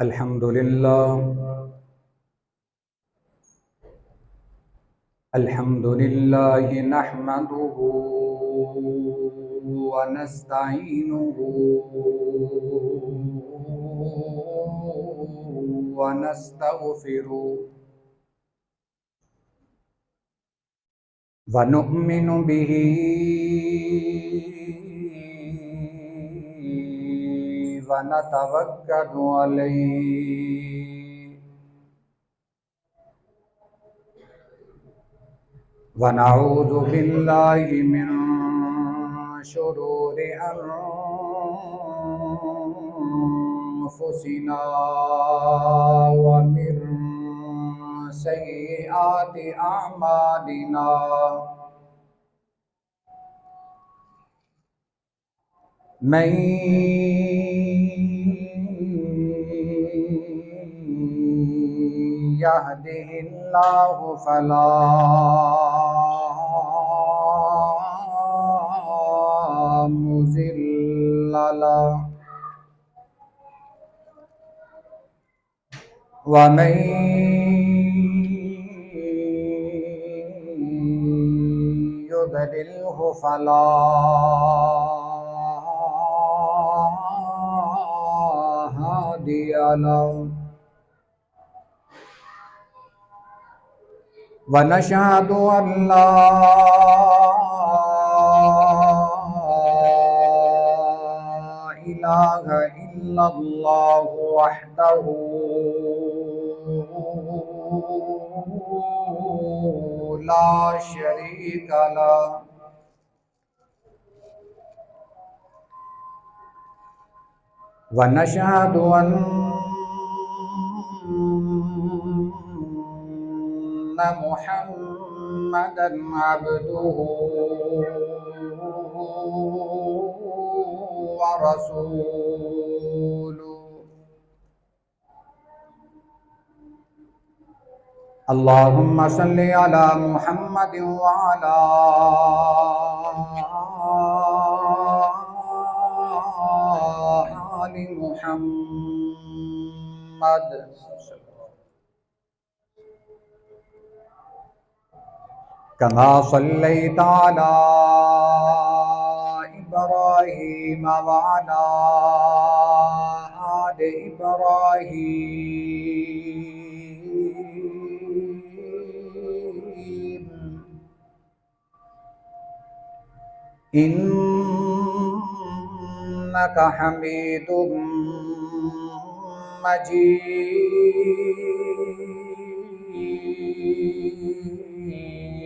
الحمد لله. الحمد لله نحمده ونستعينه ونستغفره ونؤمن به ونتوكل عليه ونعوذ بالله من شرور أنفسنا ومن سيئات أعمالنا من يهده الله فلا مضل له ومن يضلله فلا هادي له ونشهد أن لا إله إلا الله وحده لا شريك له ونشهد أن محمدا عبده ورسوله اللهم صل على محمد وعلى آل محمد كما صليت على إبراهيم وعلى آل إبراهيم إنك حميد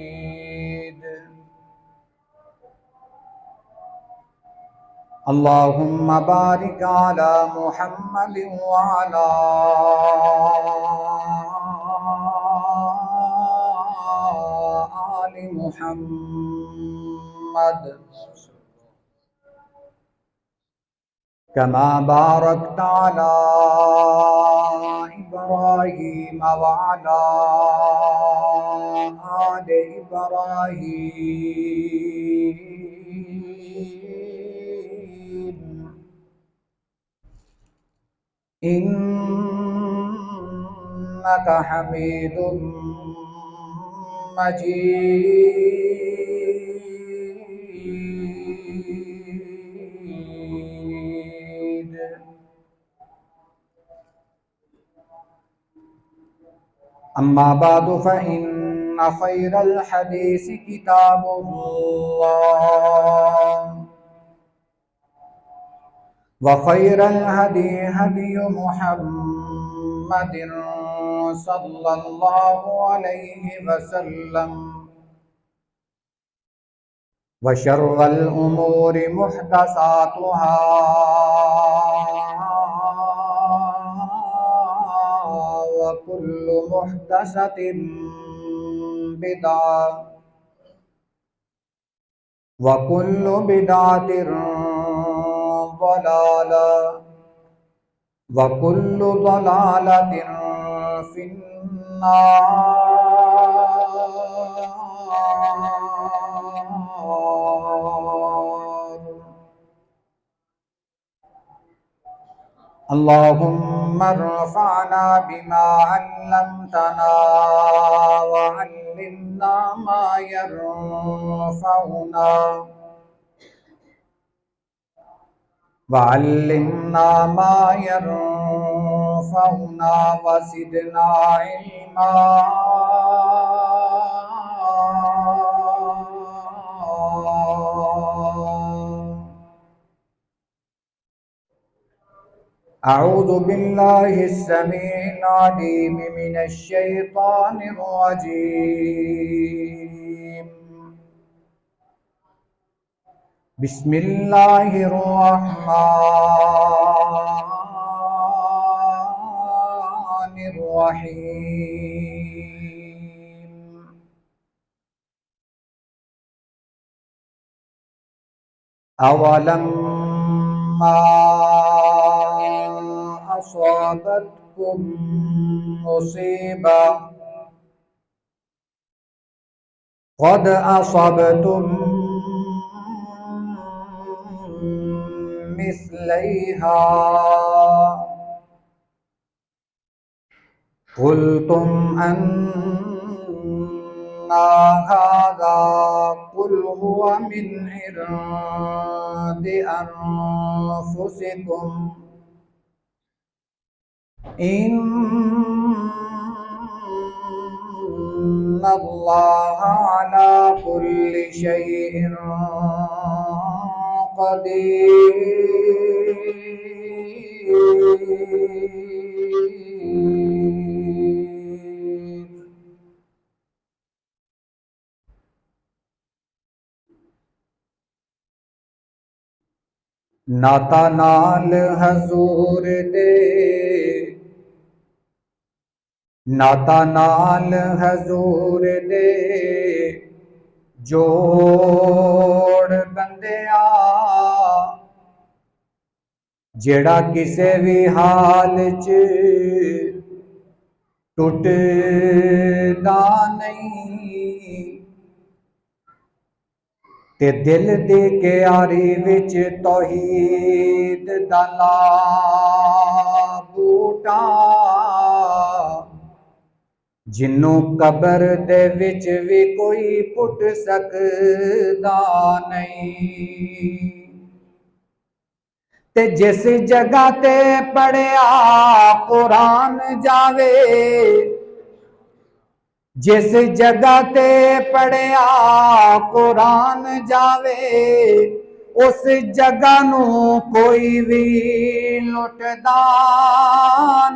مجيد اللهم بارك على محمد وعلى آل محمد كما باركت على إبراهيم وعلى آل إبراهيم إنك حميد مجيد أما بعد فإن خير الحديث كتاب الله وخير الهدي هدي محمد صلى الله عليه وسلم وشر الأمور محدثاتها وكل محدثة بدعة وكل بدعة ضلالة وكل ضلالة في النار اللهم ارفعنا بما علمتنا وعلمنا ما ينفعنا وزدنا علما أعوذ بالله السميع العليم من الشيطان الرجيم بسم الله الرحمن الرحيم أولما أصابتكم مصيبة قد أصبتم مثليها قلتم أن هذا قل هو من عند أنفسكم إن الله على كل شيء قدیر. ناتا نال حضور دے ناتا نال حضور دے جوڑ بندیا جیڑا کسے بھی حال چ ٹوٹدا نہیں تے دل دی کیاری وچ توحید دا لا بوٹا جنوں قبر دے وچ وی کوئی پٹ سکدا نہیں تے جس جگہ تے پڑھیا قرآن جاوے جس جگہ تے پڑھیا قرآن جاوے اس جگہ نو کوئی بھی لٹدا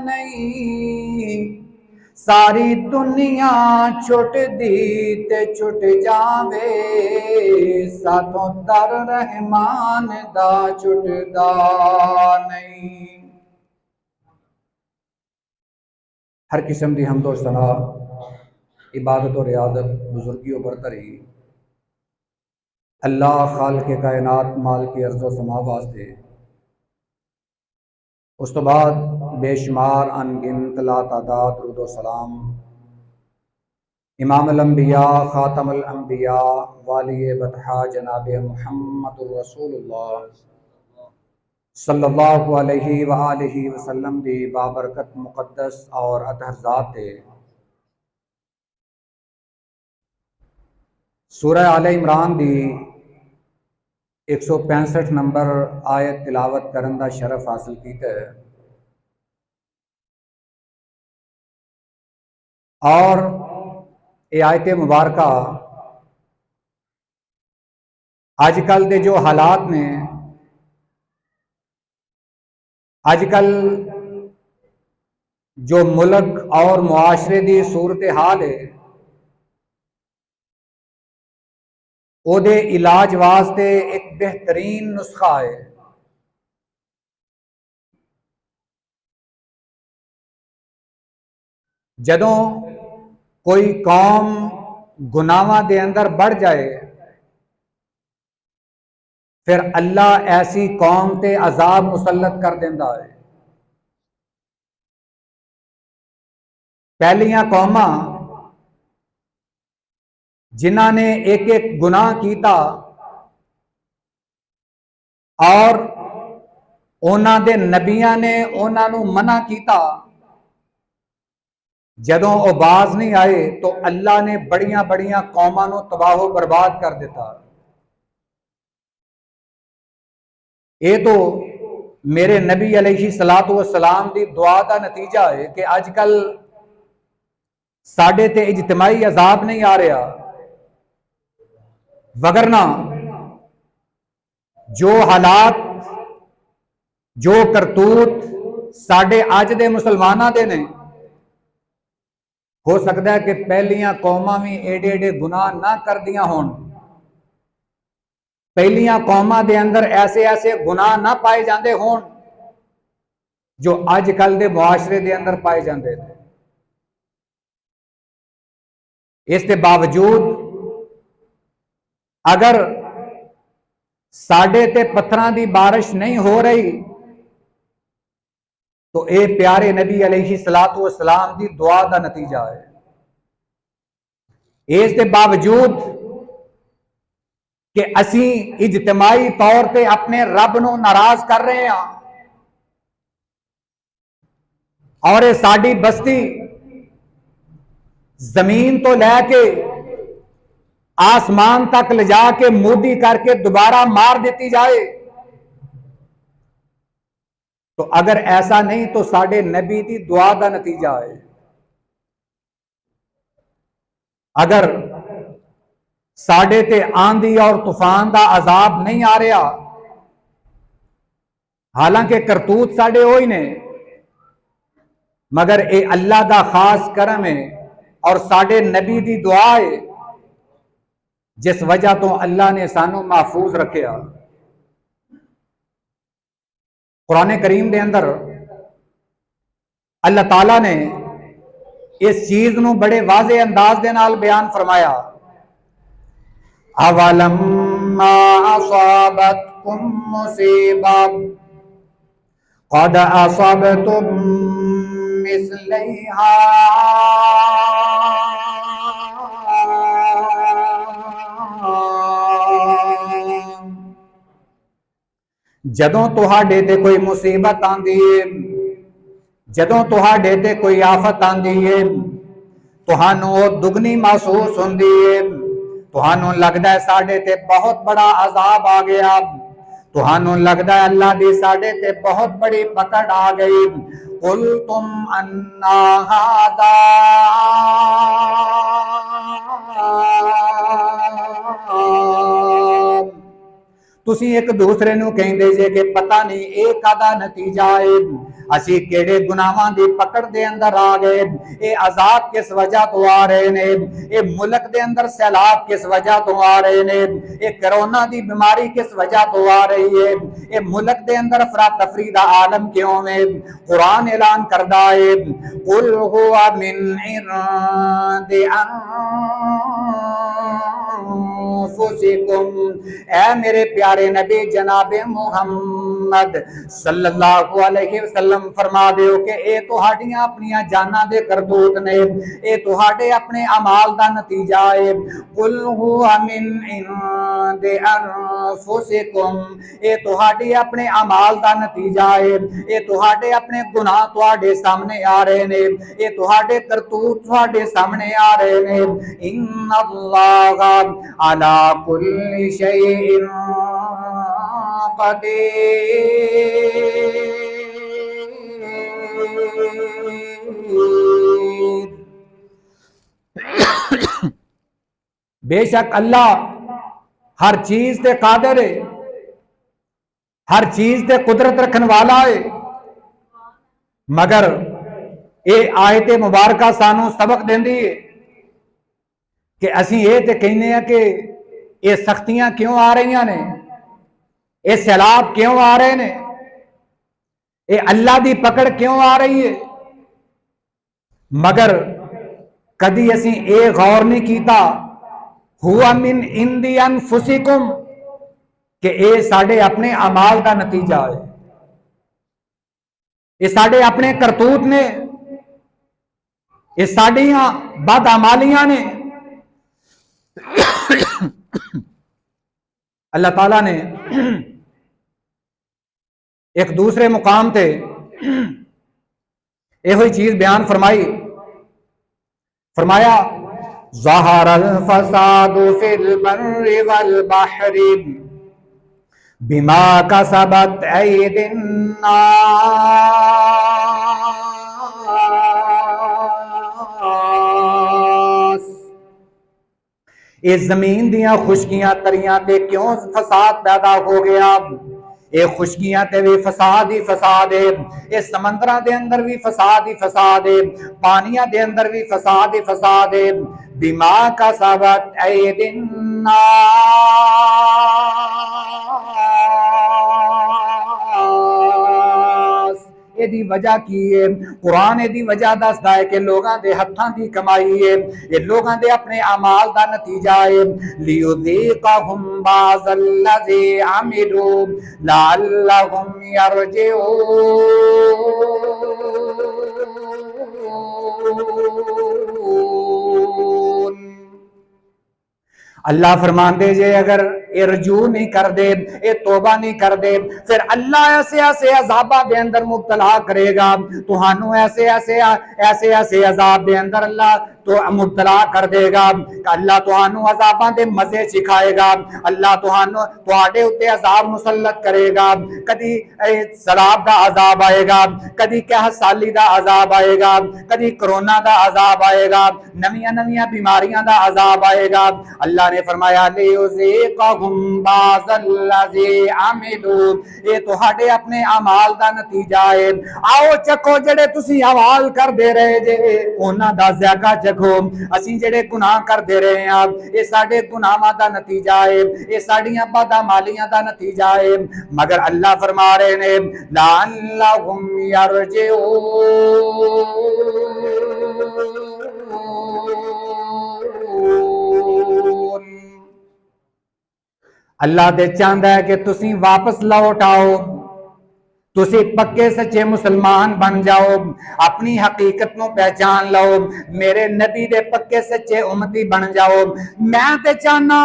نہیں ساری دنیا چھٹ دی تے چھٹ جاوے ساتوں در رحمان دا چھٹدا نہیں. ہر قسم دی حمد و ثنا عبادت و ریاضت بزرگی و برتری اللہ خالق کائنات مال کی ارض و سما واسطے اس تو بعد بے شمار انگنت لا تعداد درود و سلام امام الانبیاء خاتم الانبیاء والی بطحا جناب محمد رسول اللہ صلی اللہ علیہ وآلہ وسلم دی بابرکت مقدس اور اطہر ذات تے سورہ آل عمران دی 165 نمبر آیت تلاوت کرن دا شرف حاصل کیتا ہے اور یہ آیت مبارکہ آج کل دے جو حالات نے آج کل جو ملک اور معاشرے دی صورتحال ہے او دے علاج واسطے ایک بہترین نسخہ ہے. جدوں کوئی قوم گناہاں دے اندر بڑھ جائے پھر اللہ ایسی قوم تے عذاب مسلط کر دیندا ہے. پہلیاں قوماں جنہاں نے ایک ایک گناہ کیتا اور انہاں دے نبیاں نے انہاں نو منع کیتا، جدوں وہ باز نہیں آئے تو اللہ نے بڑیاں بڑیاں قوماں نو تباہ و برباد کر دیتا۔ یہ تو میرے نبی علیہ الصلوۃ والسلام دی دعا دا نتیجہ ہے کہ اج کل ساڈے تے اجتماعی عذاب نہیں آ رہا، وگرنہ جو حالات، جو کرتوت ساڈے اج دے مسلماناں دے نے، ہو سکتا ہے کہ پہلیاں قوماں بھی ایڈے ایڈے گناہ نہ کردیاں ہون، پہلیاں قوماں دے اندر ایسے ایسے گناہ نہ پائے جاندے ہون جو اج کل دے معاشرے دے اندر پائے جاندے۔ اس کے باوجود اگر ساڈے تے پتھراں دی بارش نہیں ہو رہی تو اے پیارے نبی علیہ الصلوۃ والسلام دی دعا دا نتیجہ ہے۔ اس کے باوجود کہ اسی اجتماعی طور تے اپنے رب نو ناراض کر رہے ہیں، اور یہ ساڈی بستی زمین تو لے کے آسمان تک لے جا کے مودی کر کے دوبارہ مار دیتی جائے، تو اگر ایسا نہیں تو ساڈے نبی دی دعا دا نتیجہ ہے۔ اگر ساڈے تے آندھی اور طوفان دا عذاب نہیں آ رہا، حالانکہ کرتوت ساڈے ہوئی نے، مگر اے اللہ دا خاص کرم ہے اور ساڈے نبی دی دعا ہے جس وجہ تو اللہ نے سانو محفوظ رکھیا۔ قرآن کریم دے اندر اللہ تعالیٰ نے اس چیز نو بڑے واضح انداز دے نال بیان فرمایا، اولما اصابتکم مصیبہ قد اصبتم مثلیہا جدوں تہاڈے تے کوئی مصیبت آندی ہے، جدوں تہاڈے تے کوئی آفت آندی ہے، تہانوں وہ دگنی محسوس ہوندی ہے، تہانوں لگدا ہے ساڈے تے بہت بڑا عذاب آ گیا، تہانوں لگدا ہے اللہ دی ساڈے تے بہت بڑی پکڑ آ گئی، قلتم انا ھذا تسی ایک دوسرے نو کہندے جے کہ پتہ نہیں اے کدا نتیجہ ہے، اسی کیڑے گناہاں دی پکڑ دے اندر آ گئے، اے عذاب کس وجہ تو آ رہے نے، اے ملک دے اندر سیلاب کس وجہ تو آ رہے نے، اے کرونا دی بیماری کس وجہ تو آ رہی ہے، اے ملک دے اندر افراتفری دا عالم کیوں ہے۔ قرآن اعلان کردہ ہے، قل هو من عند انفسکم، اے میرے پیارے نبی جناب محمد صلی اللہ علیہ وسلم فرما دیو کہ اے تہاڈیاں اپنیاں جاناں دے کرتوت نے، اے تہاڈے اپنے اعمال دا نتیجہ ہے۔ قل هو من عند انفسکم، اے تہاڈے اپنے اعمال دا نتیجہ ہے، اے تہاڈے اپنے گناہ تہاڈے سامنے آ رہے نے، اے تہاڈے کرتوت تہاڈے سامنے آ رہے نے۔ ان اللہ علی کل شیء قدیر، بے شک اللہ ہر چیز تے قادر ہے، ہر چیز تے قدرت رکھن والا ہے، مگر اے آیت مبارکہ سانو سبق دیندی ہے کہ اسی یہ تے کہنے ہیں کہ یہ سختیاں کیوں آ رہی نے، یہ سیلاب کیوں آ رہے نے، یہ اللہ دی پکڑ کیوں آ رہی ہے، مگر کدی اسی اے غور نہیں کیتا ہوا من عند انفسکم کہ اے ساڈے اپنے اعمال دا نتیجہ ہے، یہ ساڈے اپنے کرتوت نے، یہ ساڈیاں بدعمالیاں نے۔ اللہ تعالیٰ نے ایک دوسرے مقام تے یہ ہوئی چیز بیان فرمائی، فرمایا ظہر الفساد فی البر والبحر بما کسبت ایدی الناس، اس زمین دیاں خشکیاں تریاں تے کیوں فساد پیدا ہو گیا؟ اے خشکیاں تے بھی فساد ہی فساد ہے، اے سمندراں دے اندر بھی فساد ہی فساد ہے، پانیاں دے اندر بھی فساد ہی فساد ہے، بما کسبت ایدی الناس، یہ دی وجہ کی ہے؟ قرآن دی وجہ دستا ہے کہ لوگاں دے ہتھاں دی کمائی ہے، یہ لوگاں دے اپنے اعمال دا نتیجہ ہے، لیذیقہم بعض الذی عملوا لعلہم یرجعون۔ اللہ فرمان دے جے اگر اے رجوع نہیں کر دے، اے توبہ نہیں کر دے، پھر اللہ ایسے ایسے عذابہ دے اندر مبتلا کرے گا، توہانوں ایسے ایسے عذاب دے اندر اللہ تو مبتلا کر دے گا، اللہ توہانوں عذاباں دے مزے سکھائے گا، اللہ توہانوں تواڈے اوتے عذاب مسلط کرے گا، کدی سراب دا عذاب آئے گا، کدی قحط سالی دا عذاب آئے گا، کدی کرونا دا عذاب آئے گا، نویاں نویاں بیماریاں دا عذاب آئے گا۔ اللہ نے فرمایا لیذیقہم بعض الذی عملوا، یہ تہاڈے اپنے اعمال دا نتیجہ ہے، آؤ چکھو جڑے تسی اعمال کر دے رہے جے انہاں دا ذائقہ چکھو، اسی جڑے گناہ کر دے رہے ہیں یہ ساڈے گناہاں دا نتیجہ ہے، یہ ساڈیاں بدعمالیاں دا نتیجہ ہے، مگر اللہ فرما رہے نے لعلہم یرجعون، اللہ دے چاہندا ہے کہ تسی واپس لوٹ آؤ، تسی پکے سچے مسلمان بن جاؤ، اپنی حقیقت نو پہچان لو، میرے نبی دے پکے سچے امتی بن جاؤ۔ میں تے چاہنا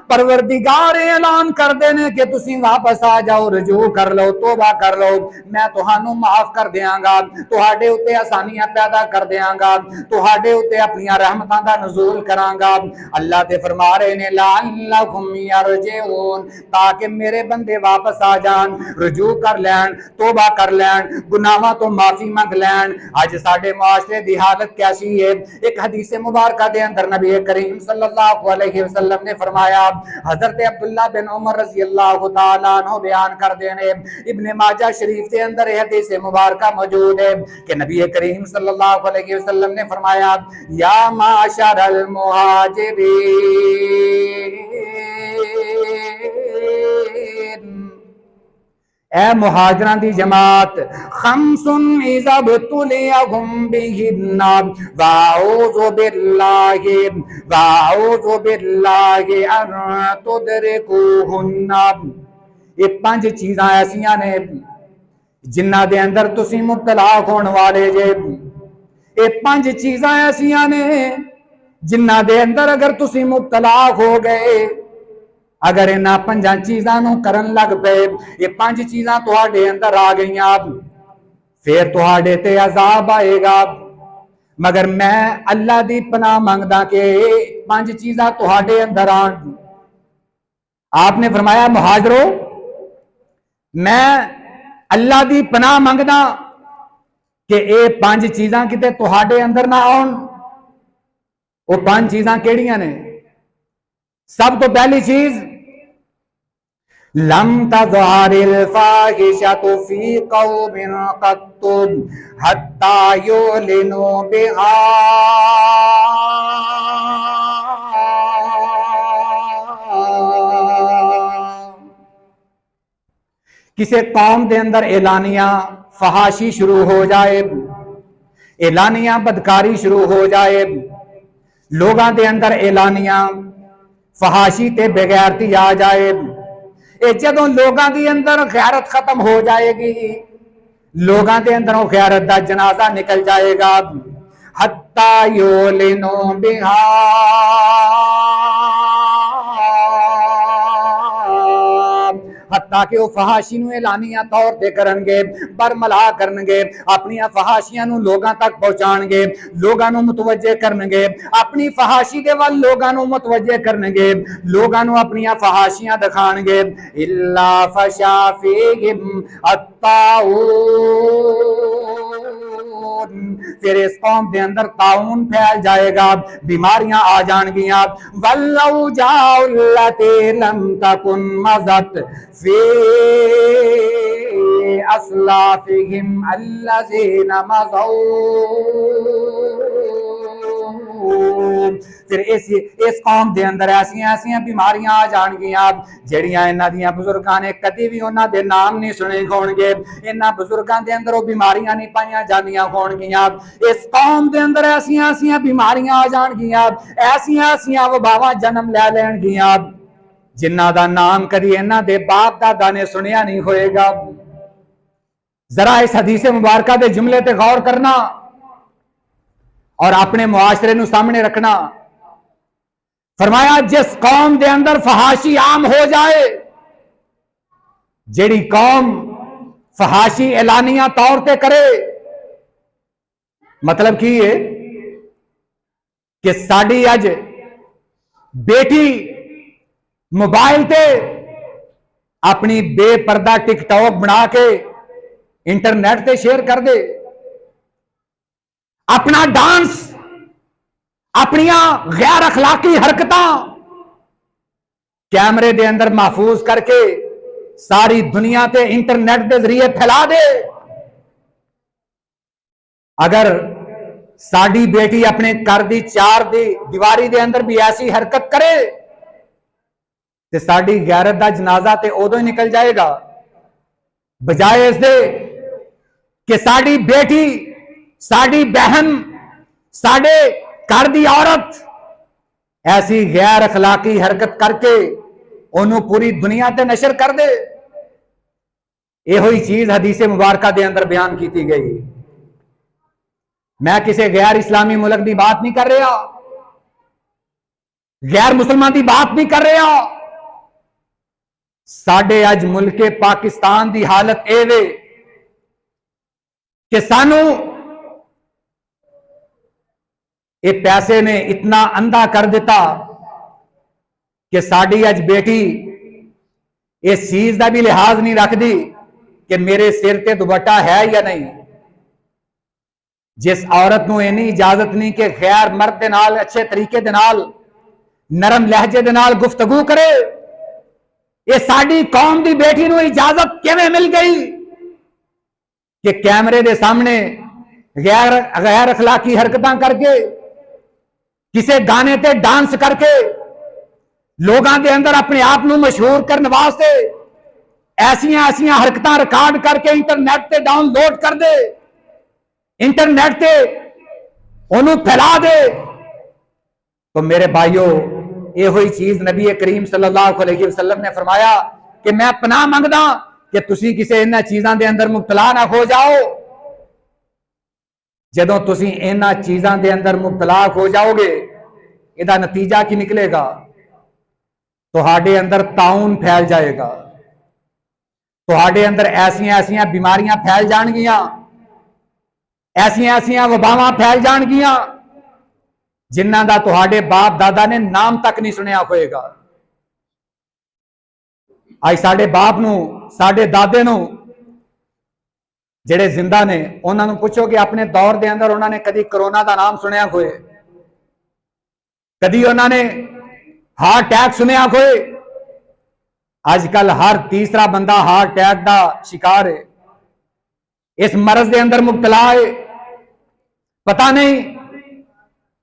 پروردگار اعلان کر دینے کہ تسی واپس آ جاؤ، رجوع کر لو، توبہ کر لو، میں تہانوں معاف کر دیاں گا، تہاڈے اوتے آسانیاں پیدا کر دیاں گا، تہاڈے اوتے اپنی رحمتاں دا نزول کراں گا۔ اللہ تے فرما رہے نے لعلہم یرجعون، تاکہ میرے بندے واپس آ جان، رجوع کر لین، توبہ کر لین، گناہاں تو معافی منگ لین۔ آج ساڈے معاشرے دی حالت کیسی ہے؟ ایک حدیث مبارکہ دے اندر نبی کریم صلی اللہ علیہ وسلم نے فرمایا، حضرت عبداللہ بن عمر رضی اللہ تعالیٰ عنہ بیان کر دینے، ابن ماجہ شریف کے اندر یہ حدیث مبارکہ موجود ہے کہ نبی کریم صلی اللہ علیہ وسلم نے فرمایا یا معاشر المہاجرین، اے مہاجران دی جماعت، خمس اذا ابتلیہم بہن واعوذ باللہ ان تدرکوہن، یہ 5 چیزاں ایسیاں نے جنہ دے اندر تسی مبتلا ہون والے جے، یہ 5 چیزاں ایسیاں نے جنہ دے اندر اگر تسی مبتلا ہو گئے، اگر انہاں 5 چیزاں نو کرن لگ پے، یہ 5 چیزاں تہاڈے اندر آ گئیاں، پھر تہاڈے تے عذاب آئے گا، مگر میں اللہ دی پناہ منگدا کہ 5 چیزاں تہاڈے اندر آن۔ آپ نے فرمایا مہاجرو، میں اللہ دی پناہ منگدا کہ اے 5 چیزاں کتے تہاڈے اندر نہ آن۔ وہ 5 چیزاں کیڑیاں نے؟ سب تو پہلی چیز، لم تظہر الفاحشۃ فی قوم قط حتی یعلنوا بہا، کسی قوم دے اندر اعلانیہ فحاشی شروع ہو جائے، اعلانیہ بدکاری شروع ہو جائے، لوگاں دے اندر اعلانیہ فحاشی تے بغیرتی آ جائے، اے جدوں لوگاں دی اندر غیرت ختم ہو جائے گی، لوگاں دے اندروں غیرت دا جنازہ نکل جائے گا، حتی یعلنوا بہا، حتی تاکہ وہ فحاشی نو اعلانیہ طور تے کرنگے، برملا کرنگے، اپنی فحاشیاں نو لوگاں تک پہنچانگے، لوگاں نو متوجہ کرنگے، اپنی فحاشی دے وال لوگاں نو متوجہ کرنگے، لوگاں نو اپنی فحاشیاں دکھانگے۔ الا فشا فیہم الطاعون، پھر اس قوم دے اندر طاعون پھیل جائے گا، بیماریاں آ جان گیاں۔ والاوجاع التي لم تكن مضت في اسلافهم الذين مضوا، پھر اس قوم دے اندر ایسیاں بیماریاں آ جان گیاں جڑیاں انہاں دیاں بزرگاں نے کدی بھی انہاں دے نام نہیں سنے ہون گے، انہاں بزرگاں دے اندر وہ بیماریاں نہیں پائیاں جاندیاں ہون گیاں۔ اس قوم دے اندر ایسیاں بیماریاں آ جان گیاں، ایسیاں وباواں جنم لے لین گیاں جنہاں دا نام کدی انہاں دے باپ دادا نے سنیا نہیں ہوئے گا۔ ذرا اس حدیث مبارکہ دے جملے تے غور کرنا اور اپنے معاشرے نو سامنے رکھنا۔ فرمایا جس قوم دے اندر فحاشی عام ہو جائے، جیڑی قوم فحاشی اعلانیہ طور تے کرے، مطلب کی ہے کہ ساڑی اج بیٹی موبائل تے اپنی بے پردہ ٹک ٹاک بنا کے انٹرنیٹ تے شیئر کر دے، اپنا ڈانس، اپنیاں غیر اخلاقی حرکتاں کیمرے دے اندر محفوظ کر کے ساری دنیا تے انٹرنیٹ دے ذریعے پھیلا دے۔ اگر ساڑی بیٹی اپنے گھر دی چار دی دیواری دے اندر بھی ایسی حرکت کرے تے ساڑی غیرت دا جنازہ تے ادو ہی نکل جائے گا، بجائے اس دے کہ ساڑی بیٹی، ساڑی بہن، ساڑے گھر دی عورت ایسی غیر اخلاقی حرکت کر کے انہوں پوری دنیا تے نشر کر دے۔ یہ ہوئی چیز حدیث مبارکہ دے اندر بیان کیتی گئی۔ میں کسی غیر اسلامی ملک دی بات نہیں کر رہا، غیر مسلمان دی بات نہیں کر رہا، ساڑے اج ملک پاکستان دی حالت اے وے کہ سانو یہ پیسے نے اتنا اندھا کر دیتا کہ ساڑی اج بیٹی اس چیز دا بھی لحاظ نہیں رکھ دی کہ میرے سر تے دوپٹہ ہے یا نہیں۔ جس عورت نو اینی اجازت نہیں کہ غیر مرد دے نال اچھے طریقے دے نال نرم لہجے دے نال گفتگو کرے، یہ ساڑی قوم دی بیٹی نو اجازت کیویں مل گئی کہ کیمرے دے سامنے غیر اخلاقی حرکتاں کر کے، کسے گانے تے ڈانس کر کے لوگاں دے اندر اپنے آپ نو مشہور کرنے واسطے ایسیاں حرکتاں ریکارڈ کر کے انٹرنیٹ تے ڈاؤن لوڈ کر دے، انٹرنیٹ تے انہوں پھیلا دے۔ تو میرے بھائیو، یہ ہوئی چیز نبی کریم صلی اللہ علیہ وسلم نے فرمایا کہ میں پناہ منگدا کہ تسی کسے انہاں چیزاں دے اندر مبتلا نہ ہو جاؤ۔ جدوں تسی انہاں چیزاں دے اندر مبتلا ہو جاؤ گے، یہ نتیجہ کی نکلے گا؟ تہاڈے اندر طاعون پھیل جائے گا، تہاڈے اندر ایسیاں بیماریاں پھیل جان گیاں، ایسیاں وباواں پھیل جان گیاں جنہاں دا تہاڈے باپ دادا نے نام تک نہیں سنیا ہوئے گا۔ آج ساڑے باپ نو، ساڑے دادے نو جڑے زندہ نے انہاں نو پوچھو کہ اپنے دور دے اندر انہاں نے کدی کرونا دا نام سنیا ہوئے، کدی انہاں نے ہارٹ اٹیک سنیا ہوئے؟ آج کل ہر تیسرا بندہ ہارٹ اٹیک دا شکار ہے، اس مرض دے اندر مبتلا ہے۔ پتہ نہیں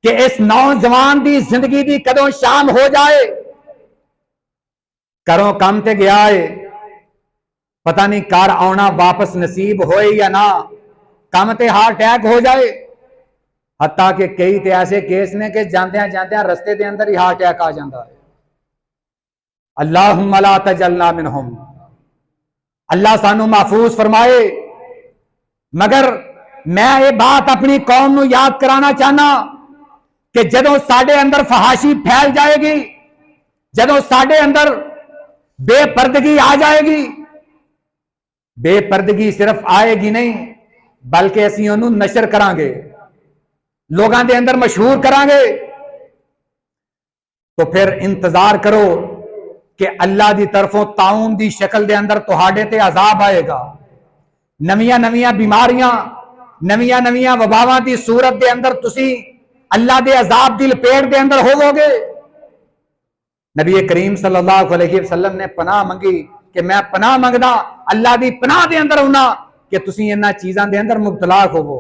کہ اس نوجوان دی زندگی دی کدوں شام ہو جائے، کروں کم تے گیا ہے، پتہ نہیں کار آنا واپس نصیب ہوئے یا نہ، کم تے ہارٹ اٹیک ہو جائے۔ حتیٰ کہ کئی تے ایسے کیس نے کہ جاندیاں رستے دے اندر ہی ہارٹ اٹیک آ جاندہ ہے۔ اللہم لا تجلنا منہم، اللہ سانو محفوظ فرمائے۔ مگر میں یہ بات اپنی قوم نو یاد کرانا چاہنا کہ جدوں ساڑے اندر فحاشی پھیل جائے گی، جدوں ساڑے اندر بے پردگی آ جائے گی، بے پردگی صرف آئے گی نہیں بلکہ اسی انہوں نشر کران گے، لوگاں دے اندر مشہور کران گے۔ تو پھر انتظار کرو کہ اللہ دی طرفوں تعاون دی شکل دے اندر تہاڈے تے عذاب آئے گا، نویاں نویاں بیماریاں، نویاں نویاں وباواں دی صورت دے اندر تسی اللہ دے عذاب دی لپیٹ دے اندر ہوو گے۔ نبی کریم صلی اللہ علیہ وسلم نے پناہ منگی کہ میں پناہ منگدا اللہ دی پناہ دے اندر ہونا کہ تسی انہاں چیزاں دے اندر مبتلا ہوو۔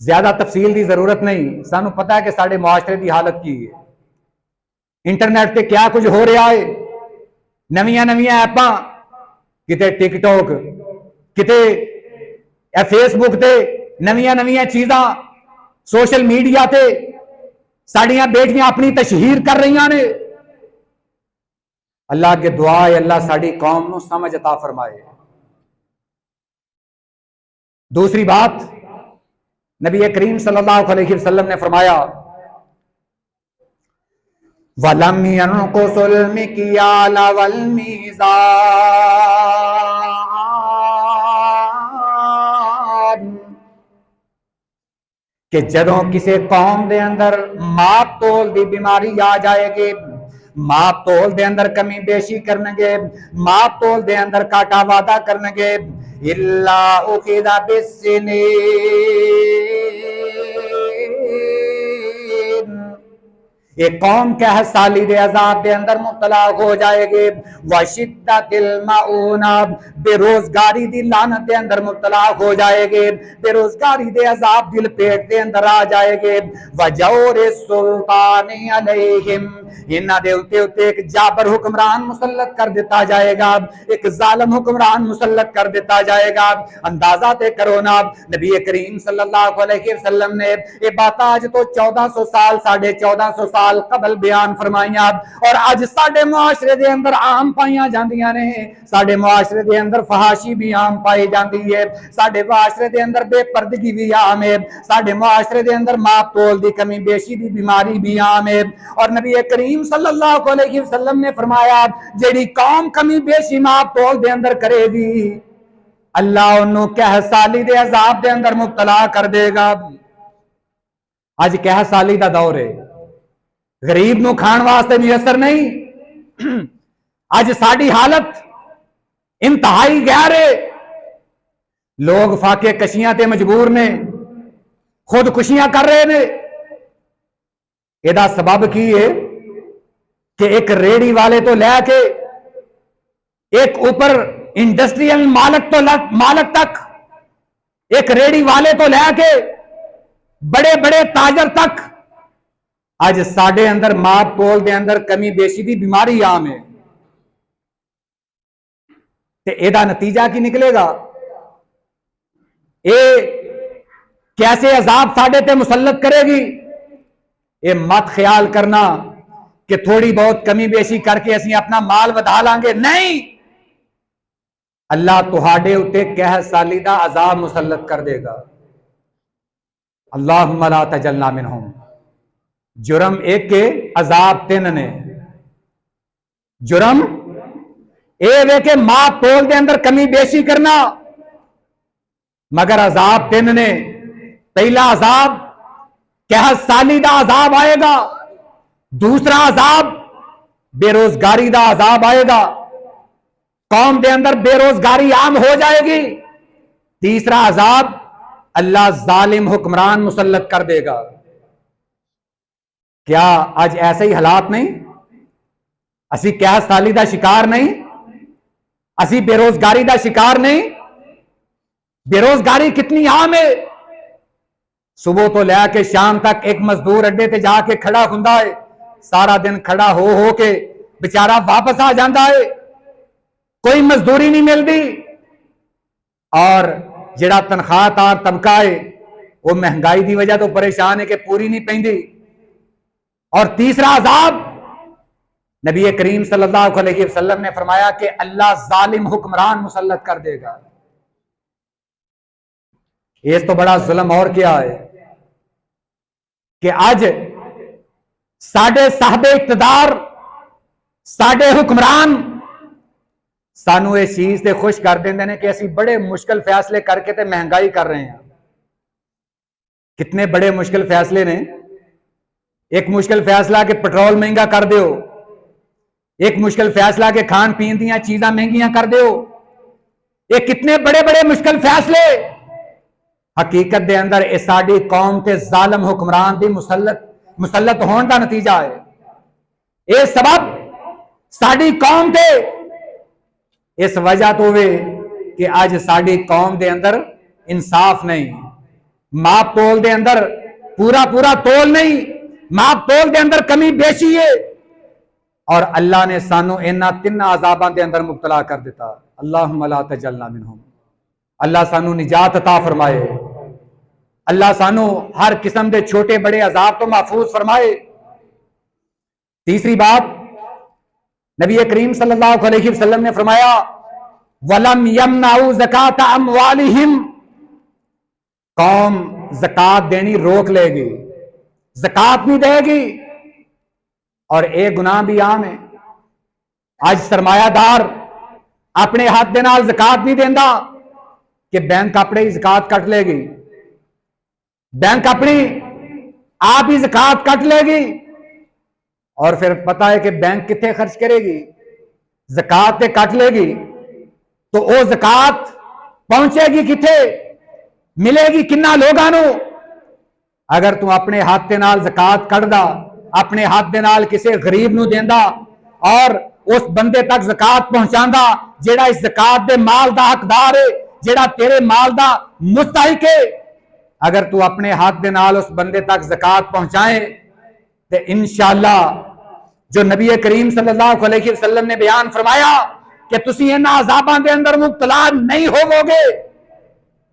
زیادہ تفصیل دی ضرورت نہیں، سانو پتہ ہے کہ ساڈے معاشرے دی حالت کی ہے، انٹرنیٹ تے کیا کچھ ہو رہا ہے، نویاں نویاں ایپاں، کتے ٹک ٹاک، کتے فیس بک تے نویاں نویاں چیزاں، سوشل میڈیا تے ساڑیاں بیٹیاں اپنی تشہیر کر رہی نے۔ اللہ کے دعا ہے اللہ ساڑی قوم نو سمجھ عطا فرمائے۔ دوسری بات، نبی کریم صلی اللہ علیہ وسلم نے فرمایا وَلَمْ يَنْقُصُ الْمِكْيَالَ وَالْمِيزَانَ، کہ جدوں کسی قوم دے اندر ماپ تول دی بیماری آ جائے گی، ماپ تول دے اندر کمی بیشی کرنگے، ماپ تول دے اندر کاٹا وعدہ کرنگے، اللہ اخذ بالسنین، ایک قوم کے سالی دے عذاب دے اندر مبتلا ہو جائے گی، وشدت المعونہ، بے روزگاری دی لعنت دے اندر مبتلا ہو جائے گی، بے روزگاری دے عذاب دل پیٹ دے اندر آ جائے گی، وجور السلطان علیہم، انہاں دے اوتے ایک جابر حکمران مسلط کر دیتا جائے گا، ایک ظالم حکمران مسلط کر دیتا جائے گا۔ اندازہ تے کرو نا، نبی کریم صلی اللہ علیہ وسلم نے یہ بات آج تو 1400 سال 1450 سال قبل بیان فرمائیاں، اور آج ساڑھے معاشرے دے اندر عام پائیاں جاندیاں نے، ساڑھے معاشرے دے اندر فحاشی بھی عام پائی جاندی ہے، ساڑھے معاشرے دے اندر بے پردگی بھی عام ہے، ساڑھے معاشرے دے اندر ماپ تول دی کمی بیشی دی بیماری بھی عام ہے۔ اور نبی کریم صلی اللہ علیہ وسلم نے فرمایا جیڑی قوم کمی بیشی ماپ تول دے اندر کرے گی اللہ انہوں کہہ سالی دے عذاب دے اندر مبتلا کر دے گا۔ آج کہہ سالی دا دور ہے، غریب نو کھان واسطے میسر نہیں، آج ساڑی حالت انتہائی غیر ہے، لوگ فاقے کشیاں تے مجبور نے، خود کشیاں کر رہے نے۔ ایدہ سبب کی ہے کہ ایک ریڑی والے تو لے کے ایک اوپر انڈسٹریل مالک تک، ایک ریڑی والے تو لے کے بڑے بڑے تاجر تک، آج ساڑھے اندر ماپ تول دے اندر کمی بیشی دی بیماری عام ہے۔ تے ایدہ نتیجہ کی نکلے گا، اے کیسے عذاب ساڑھے تے مسلط کرے گی؟ اے مت خیال کرنا کہ تھوڑی بہت کمی بیشی کر کے اسی اپنا مال ودھا لانگے، نہیں، اللہ تہاڈے اتے کہہ سالی دا عذاب مسلط کر دے گا۔ اللہم لا تجلنا منہم، جرم ایک کے عذاب تین نے، جرم اے وے کہ ماں تول دے اندر کمی بیشی کرنا، مگر عذاب تین نے۔ پہلا عذاب کہہ سالی دا عذاب آئے گا، دوسرا عذاب بے روزگاری دا عذاب آئے گا، قوم دے اندر بے روزگاری عام ہو جائے گی، تیسرا عذاب اللہ ظالم حکمران مسلط کر دے گا۔ کیا آج ایسے ہی حالات نہیں؟ اسی کیا سالی دا شکار نہیں؟ اسی بے روزگاری دا شکار نہیں؟ بے روزگاری کتنی عام ہے، صبح تو لے کے شام تک ایک مزدور اڈے تے جا کے کھڑا ہوندا ہے، سارا دن کھڑا ہو کے بیچارہ واپس آ جاندا ہے، کوئی مزدوری نہیں ملتی، اور جڑا تنخواہ دار طبقہ ہے وہ مہنگائی دی وجہ تو پریشان ہے کہ پوری نہیں پیندی۔ اور تیسرا عذاب نبی کریم صلی اللہ علیہ وسلم نے فرمایا کہ اللہ ظالم حکمران مسلط کر دے گا۔ اس تو بڑا ظلم اور کیا ہے کہ آج ساڑھے صاحب اقتدار، ساڑھے حکمران، سانو اس چیز سے خوش کر دیندے نے کہ اسی بڑے مشکل فیصلے کر کے تے مہنگائی کر رہے ہیں. کتنے بڑے مشکل فیصلے نے. ایک مشکل فیصلہ کہ پٹرول مہنگا کر دیو، ایک مشکل فیصلہ کہ کھان پین دیاں چیزاں مہنگیاں کر دیو. یہ کتنے بڑے بڑے مشکل فیصلے حقیقت دے اندر اے ساڈی قوم تے ظالم حکمران دی مسلط ہون دا نتیجہ ہے. اے سبب ساڈی قوم تے اس وجہ تو ہوئے کہ آج ساڈی قوم دے اندر انصاف نہیں، ماپ تول دے اندر پورا تول نہیں، ماپ تول دے اندر کمی بیشی ہے. اور اللہ نے سانو اینا 3 عذاباں دے اندر مبتلا کر دیتا. اللہم لا تجلنا منہم. اللہ سانو نجات عطا فرمائے، اللہ سانو ہر قسم دے چھوٹے بڑے عذاب تو محفوظ فرمائے. تیسری بات نبی کریم صلی اللہ علیہ وسلم نے فرمایا وَلَمْ يَمْنَعُوا زَكَاةَ أَمْوَالِهِمْ. قوم زکات دینی روک لے گی، زکات نہیں دے گی. اور ایک گناہ بھی عام ہے. آج سرمایہ دار اپنے ہاتھ دے نال زکات نہیں دیندا کہ بینک اپنے ہی زکات کٹ لے گی، بینک اپنی آپ ہی زکات کٹ لے گی. اور پھر پتہ ہے کہ بینک کتنے خرچ کرے گی، زکات تے کٹ لے گی تو وہ زکات پہنچے گی کتنے، ملے گی کنہ لوگاں نو. اگر تو اپنے ہاتھ دے نال زکات کٹ دا، اپنے ہاتھ دے نال کسے غریب نو دیندا اور اس بندے تک زکات پہنچاندا جیڑا اس زکات دے مال دا حقدار ہے، جیڑا تیرے مال دا مستحق ہے، اگر تو اپنے ہاتھ دے نال اس بندے تک زکات پہنچائے تو انشاءاللہ جو نبی کریم صلی اللہ علیہ وسلم نے بیان فرمایا کہ تسی ان عذاباں دے اندر مبتلا نہیں ہوو گے،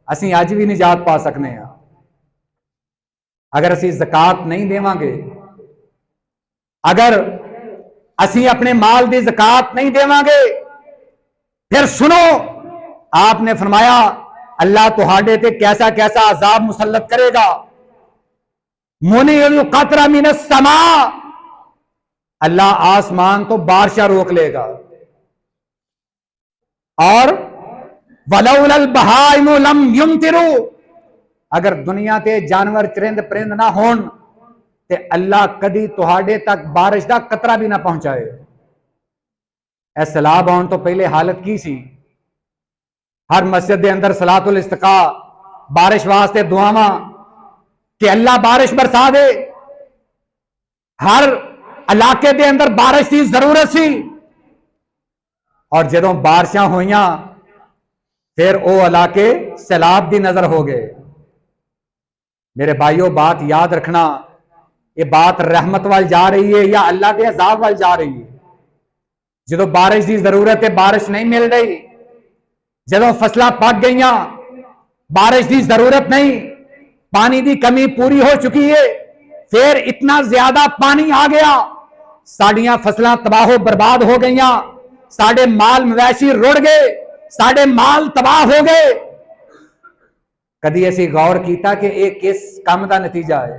اسی اج بھی نجات پا سکنے ہیں. اگر اسی زکات نہیں دیواں گے، اگر اسی اپنے مال دی زکات نہیں دیواں گے، پھر سنو آپ نے فرمایا اللہ تہاڈے تے کیسا کیسا عذاب مسلط کرے گا. منع القطر من السماء. اللہ آسمان تو بارشاں روک لے گا. اور ولولا البہائم لم یمطروا. اگر دنیا تے جانور چرند پرند نہ ہون تے اللہ کدی تہاڈے تک بارش دا قطرہ بھی نہ پہنچائے. اے سیلاب آن تو پہلے حالت کی سی؟ ہر مسجد دے اندر صلاۃ الاستسقاء بارش واسطے دعاواں کہ اللہ بارش برسا دے. ہر علاقے دے اندر بارش کی ضرورت سی. اور جدوں بارشاں ہوئیاں پھر او علاقے سیلاب دی نظر ہو گئے. میرے بھائیوں بات یاد رکھنا، یہ بات رحمت وال جا رہی ہے یا اللہ کے عذاب وال جا رہی ہے؟ جدوں بارش دی ضرورت ہے بارش نہیں مل رہی، جدوں فصلیں پک گئیاں بارش دی ضرورت نہیں، پانی دی کمی پوری ہو چکی ہے، پھر اتنا زیادہ پانی آ گیا ساڑیاں فصلیں تباہ و برباد ہو گئیاں، ساڑے مال مویشی رڑ گئے، ساڑے مال تباہ ہو گئے. کدی ایسی غور کیتا کہ ایک کس کام دا نتیجہ ہے،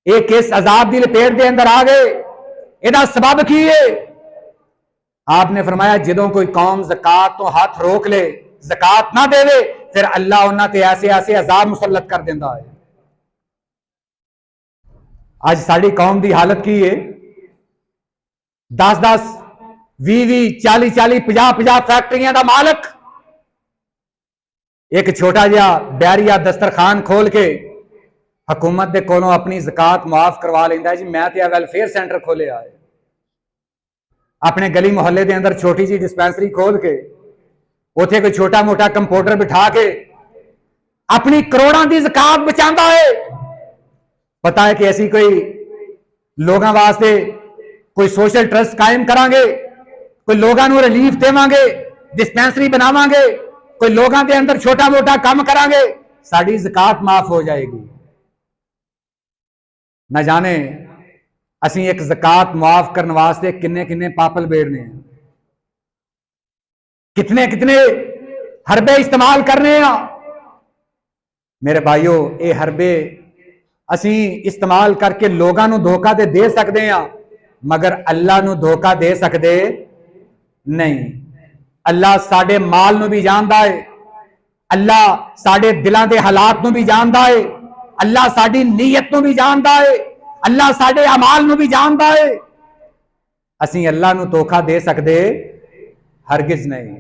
ایک کس عذاب دی لپیٹ دے اندر آ گئے، ایدہ سبب کی ہے؟ آپ نے فرمایا جدوں کوئی قوم زکات تو ہاتھ روک لے، زکات نہ دے وے، پھر اللہ انہاں تے ایسے ایسے عذاب مسلط کر دیندا ہے. آج ساڑی قوم دی حالت کی ہے، 10-10 20-20 40-40 50-50 فیکٹریاں دا مالک ایک چھوٹا جہا بیریا دسترخوان کھول کے حکومت دے کولوں اپنی زکات معاف کروا لیندا ہے. جی میں تے ویلفیئر سینٹر کھولے آئے، اپنے گلی محلے دے اندر چھوٹی جی ڈسپینسری کھول کے اوتھے کوئی چھوٹا موٹا کمپاؤنڈر بٹھا کے اپنی کروڑاں دی زکات بچاندا ہے. پتا ہے کہ ایسی کوئی لوگاں واسطے کوئی سوشل ٹرسٹ قائم کران گے، کوئی لوگاں نو ریلیف دیواں گے، ڈسپینسری بناواں گے، کوئی لوگاں دے اندر چھوٹا موٹا کام کران گے، ساڑی زکات معاف ہو جائے گی. نہ جانے اسی ایک زکات معاف کرنے واسطے کنے کنے پاپل بیڑنے ہیں، کتنے کتنے حربے استعمال کرنے ہیں. میرے بھائیو اے حربے اسی استعمال کر کے لوگاں نو دھوکہ دے سکتے ہیں مگر اللہ نو دھوکہ دے سکتے نہیں. اللہ ساڈے مال نو بھی جاندا ہے، اللہ ساڈے دلاں دے حالات نو بھی جاندا ہے، اللہ ساڈی نیت نو بھی جاندا ہے، اللہ ساڈے اعمال نو بھی جاندا ہے۔ اسی اللہ نو دھوکا دے سکدے ہرگز نہیں۔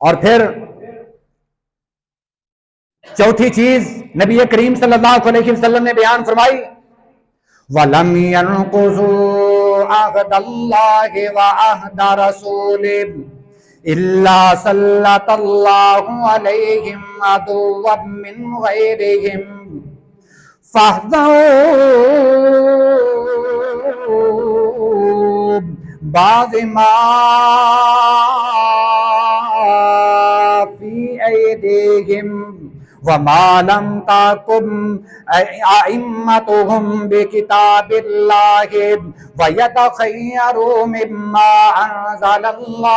اور پھر چوتھی چیز نبی کریم صلی اللہ علیہ وسلم نے بیان فرمائی، وَلَمْ يَنْقُضُوا عَهْدَ اللَّهِ وَعَهْدَ رَسُولِهِ إِلَّا سَلَّطَ اللَّهُ عَلَيْهِمْ عَدُوًّا مِّنْ غَيْرِهِمْ فَاحْذَرُوا بَعْضَ مَا فِي أَيْدِيهِمْ وَمَا لَمْ تَحْكُمْ أَئِمَّتُهُمْ بِكِتَابِ اللَّهِ وَيَتَخَيَّرُوا مِمَّا أَنزَلَ اللَّهُ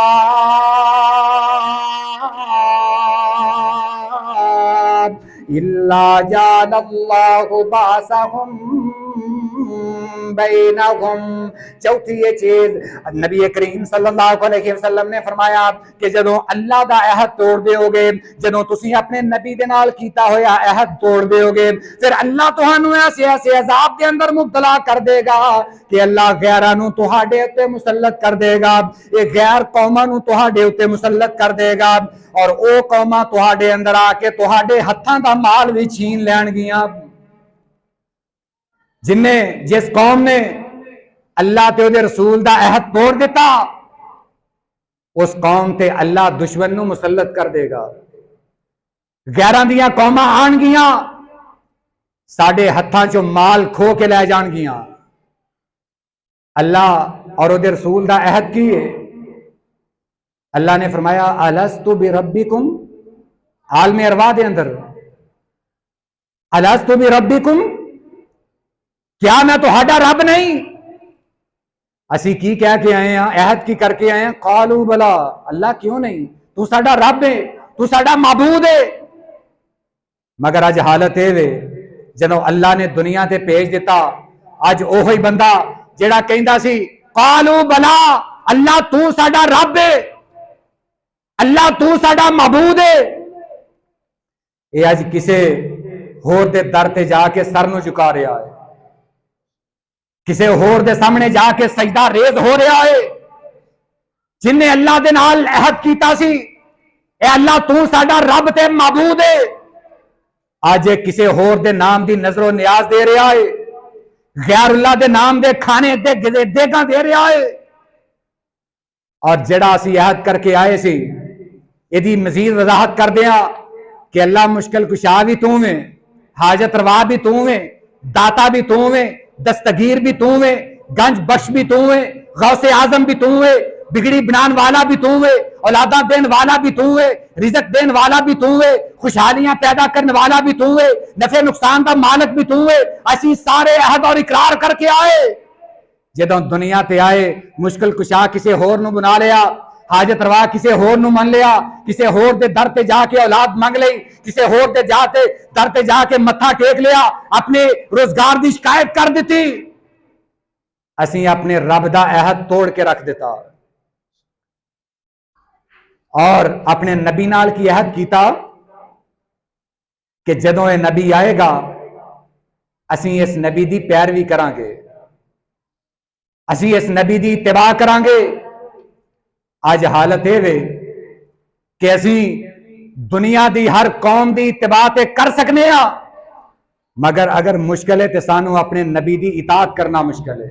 إِلَّا جَعَلَ اللَّهُ بَعْثَهُمْ بینہم۔ چوتھی یہ چیز نبی کریم صلی اللہ علیہ وسلم نے فرمایا کہ جدوں اللہ دا عہد توڑ دیو گے، جدوں تسی اپنے نبی دے نال کیتا ہویا عہد توڑ دیو گے، پھر اللہ تہانوں ایسے ایسے عذاب دے اندر مبتلا کر دے گا کہ اللہ غیراں نوں تہاڈے اُتے مسلط کر دے گا، یہ غیر قوماں نوں تہاڈے اُتے مسلط کر دے گا، اور او قوماں تہاڈے اندر آ کے تہاڈے ہتھاں دا مال وی چھین لین گیاں۔ جس قوم نے اللہ تے دے رسول دا عہد توڑ دیتا، اس قوم تے اللہ دشمن نو مسلط کر دے گا۔ غیراں دیاں قوماں آن گیاں، ساڈے ہتھاں چوں مال کھو کے لے جان گیاں۔ اللہ اور دے رسول دا عہد کی ہے؟ اللہ نے فرمایا الست بربکم، عالم ارواح دے اندر الست بربکم، کیا میں تہاڈا رب نہیں؟ اسی کی کہہ کے آئے ہیں، عہد کی کر کے آئے ہیں، قالوا بلا، اللہ کیوں نہیں، تو ساڈا رب ہے، تو ساڈا معبود ہے۔ مگر اج حالت اے وے جدوں اللہ نے دنیا تے بھیج دیتا، اج اوہی بندہ جیڑا کہندا سی قالوا بلا، اللہ تو ساڈا رب ہے، اللہ تو ساڈا معبود ہے، اے اج کسے ہور دے در تے جا کے سر نو جھکا رہا ہے، کسے ہور دے سامنے جا کے سجدہ ریز ہو رہا ہے۔ جن نے اللہ دے نال عہد کیتا سی اے اللہ تو ساڈا رب تے معبود ہے، آج کسے ہور دے نام دی نظر و نیاز دے رہا ہے، غیر اللہ دے نام دے کھانے دے دیگاں دے رہا ہے۔ اور جڑا اسی عہد کر کے آئے سی، یہ مزید وضاحت کر دیا کہ اللہ مشکل کشا بھی تو میں، حاجت روا بھی تو میں، داتا بھی تو میں، دستگیر بھی تو میں، گنج بخش بھی تو میں، غوث اعظم بھی تو میں، بگڑی بنان والا بھی تو ہے، اولاداں دین والا بھی تو ہے، رزق دین والا بھی تو ہے، خوشحالیاں پیدا کرنے والا بھی تو ہے، نفع نقصان دا مالک بھی تو ہے۔ اسی سارے عہد اور اقرار کر کے آئے، جدوں دنیا تے آئے مشکل کشا کسے ہور نو بنا لیا، حاجت روا کسے ہور نو من لیا، کسے ہور دے در تے جا کے اولاد منگ لئی، کسے ہور دے در تے جا کے متھا ٹیک لیا، اپنے روزگار دی شکایت کر دیتی، اسی اپنے رب دا عہد توڑ کے رکھ دیتا، اور اپنے نبی نال کی عہد کیتا کہ جدوں اے نبی آئے گا اسی اس نبی دی پیروی کران گے، اسی اس نبی دی اتباع کران گے۔ آج حالت اے وے کہ اسی دنیا دی ہر قوم دی اتباع تے کر سکنے ہاں، مگر اگر مشکل ہے تے سانو اپنے نبی دی اطاعت کرنا مشکل ہے۔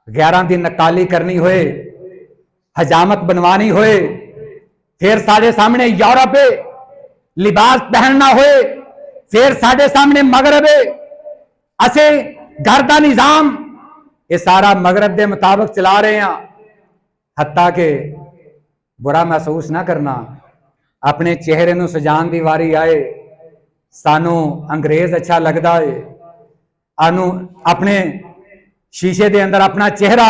غیراں دی نقالی کرنی ہوئے، حجامت بنوانی ہوئے، پھر سارے سامنے یورپ لباس پہننا ہوئے، پھر سارے سامنے مغرب اسے گھر دا نظام یہ سارا مغرب دے مطابق چلا رہے ہیں، حتیٰ کہ برا محسوس نہ کرنا، اپنے چہرے نو سجان دی واری آئے، سانو انگریز اچھا لگدا ہے، آنو اپنے شیشے دے اندر اپنا چہرہ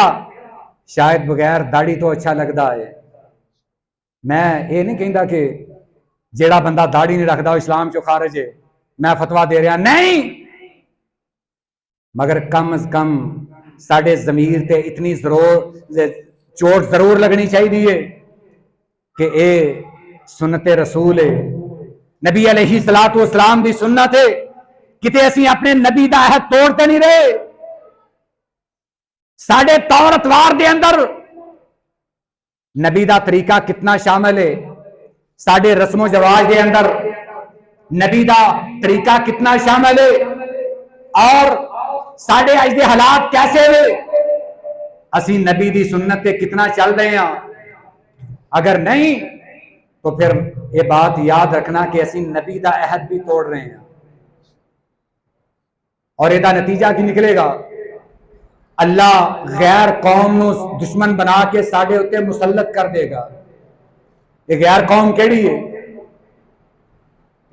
شاید بغیر داڑھی تو اچھا لگدا ہے۔ میں یہ نہیں کہندا کہ جیڑا بندہ داڑھی نہیں رکھدا اسلام چو خارج ہے، میں فتویٰ دے رہا نہیں، مگر کم از کم ساڈے ضمیر تے اتنی ضرور چوٹ ضرور لگنی چاہیے کہ اے سنت رسول ہے، نبی علیہ الصلوۃ والسلام دی سنت ہے، کتے اسی اپنے نبی دا عہد توڑتے نہیں رہے۔ ساڑھے طور اتوار دے اندر نبی دا طریقہ کتنا شامل ہے، ساڑھے رسم و رواج دے اندر نبی دا طریقہ کتنا شامل ہے، اور ساڑھے اج دے حالات کیسے ہوئے، اسی نبی دی سنت تے کتنا چل رہے ہیں۔ اگر نہیں تو پھر یہ بات یاد رکھنا کہ اسی نبی دا عہد بھی توڑ رہے ہیں، اور یہ دا نتیجہ کی نکلے گا، اللہ غیر قوم نو دشمن بنا کے ساڑھے ہوتے مسلط کر دے گا۔ یہ غیر قوم کیڑی ہے؟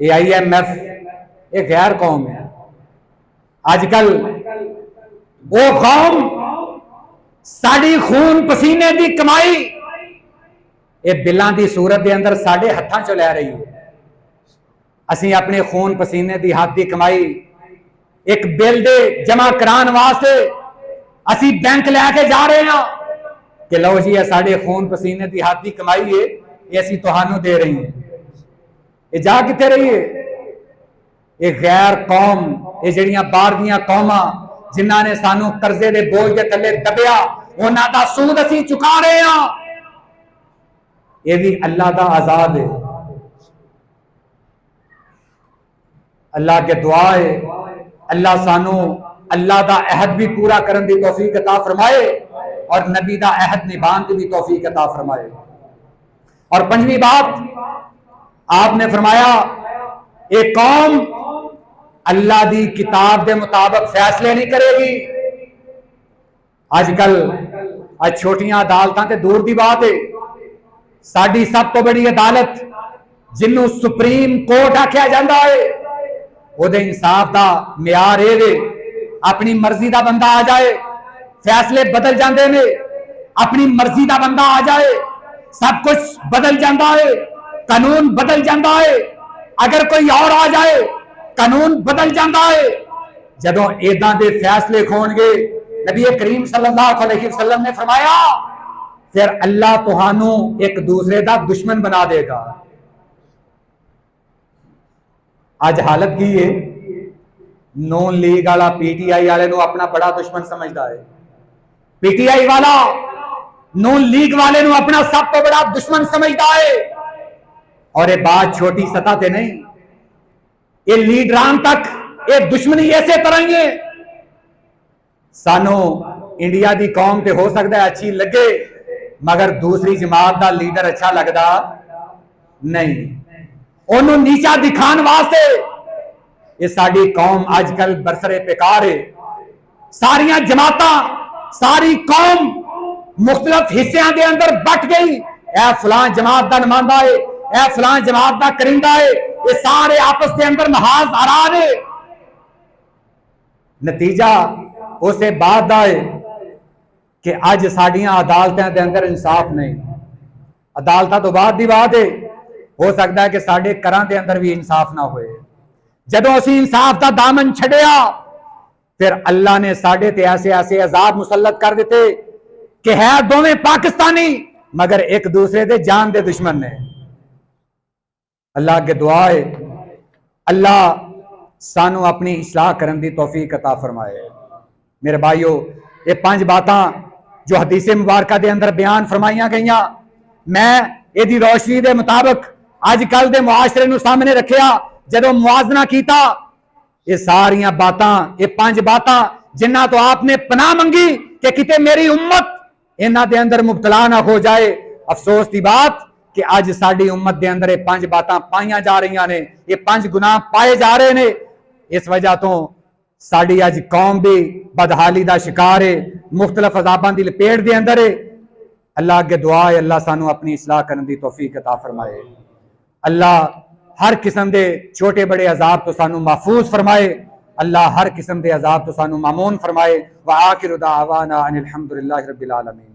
یہ IMF، یہ غیر قوم ہے۔ آج کل وہ قوم ساڑی خون پسینے دی کمائی یہ بلان دی صورت دے اندر ساڑھے ہتھاں چو لے رہی ہے۔ اسی اپنے خون پسینے دی ہاتھ دی کمائی ایک بل دے جمع کران واسطے اسی بینک لے کے جا رہے ہیں کہ لو جی یہ ساڑھے خون پسینے دی ہاتھ دی کمائی ہے، یہ اسی توہانوں دے رہی ہیں۔ یہ جا کتے رہی ہے؟ یہ غیر قوم، یہ جڑیاں باہر دیاں قوماں جنہاں نے سانو قرضے دے بوجھ دے تلے دبیا، انہاں دا سود اسی چکا رہے ہیں۔ یہ بھی اللہ دا عذاب ہے۔ اللہ کے دعا ہے اللہ سانو اللہ دا عہد بھی پورا کرن دی توفیق عطا فرمائے اور نبی دا عہد نبھان دی بھی توفیق عطا فرمائے۔ اور پنجویں بات آپ نے فرمایا ایک قوم اللہ دی کتاب دے مطابق فیصلے نہیں کرے گی۔ آج کل چھوٹیاں عدالتاں تے دور دی بات ہے، ساڈی سب تو بڑی عدالت جنوں سپریم کورٹ آکھیا جاندا ہے، وہ دے انصاف دا معیار اے وے اپنی مرضی دا بندہ آ جائے فیصلے بدل جاندے نے، اپنی مرضی دا بندہ آ جائے سب کچھ بدل جاندہ ہے، قانون بدل جاندہ ہے، اگر کوئی اور آ جائے قانون بدل جاندہ ہے۔ جدوں ایداں دے فیصلے کھون گے نبی کریم صلی اللہ علیہ وسلم نے فرمایا پھر اللہ تہانوں ایک دوسرے دا دشمن بنا دے گا۔ آج حالت کی ہے نون لیگ والا PTI والے نو اپنا بڑا دشمن سمجھتا ہے، PTI والا نون لیگ والے نو اپنا سب تو بڑا دشمن سمجھتا ہے۔ اور یہ بات چھوٹی سطح تے نہیں، یہ لیڈران تک یہ دشمنی ایسے طرح ہی ہے۔ سانو انڈیا دی قوم تے ہو سکتا ہے اچھی لگے مگر دوسری جماعت دا لیڈر اچھا لگتا نہیں، انہوں نیچا دکھان واسطے یہ ساری قوم آج کل برسرے پیکار ہے۔ ساریاں جماعتاں ساری قوم مختلف حصیاں دے اندر بٹ گئی، اے فلاں جماعت دا نمائندہ ہے، اے فلاں جماعت دا کرندہ ہے، یہ سارے آپس دے اندر محاذ آراد ہے۔ نتیجہ اسے بات دا ہے کہ آج ساڑیاں عدالتیں دے اندر انصاف نہیں، عدالتہ تو بعد دی بات ہے، ہو سکتا ہے کہ ساڑے کران دے اندر بھی انصاف نہ ہوئے۔ جدوں اسی انصاف دا دامن چھڑیا پھر اللہ نے ساڑے تے ایسے ایسے عذاب مسلط کر دیتے کہ ہے دوویں پاکستانی مگر ایک دوسرے دے جان دے دشمن نے۔ اللہ کے دعا ہے اللہ سانو اپنی اصلاح کرن دی توفیق عطا فرمائے۔ میرے بھائیو یہ 5 باتاں جو حدیث مبارکہ دے اندر بیان فرمائیاں گئیاں میں یہ دی روشنی دے مطابق آج کل دے معاشرے نو سامنے رکھیا جدو موازنہ کیتا یہ ساریاں باتاں یہ 5 باتاں جنہ تو آپ نے پناہ منگی کہ کتے میری امت انہاں دے اندر مبتلا نہ ہو جائے۔ افسوس دی بات کہ آج ساڑی امت دے اندر یہ 5 باتاں پائیاں جا رہی نے، یہ 5 گناہ پائے جا رہے نے، اس وجہ تو ساڑی آج قوم بھی بدحالی دا شکار ہے، مختلف عذاباں دی لپیٹ دے اندر ہے۔ اللہ کے دعا ہے اللہ سانو اپنی اصلاح کرن دی توفیق عطا فرمائے۔ اللہ ہر قسم دے چھوٹے بڑے عذاب تو سانو محفوظ فرمائے، اللہ ہر قسم دے عذاب تو سانو مامون فرمائے۔ وآخر دعوانا ان الحمدللہ رب العالمین۔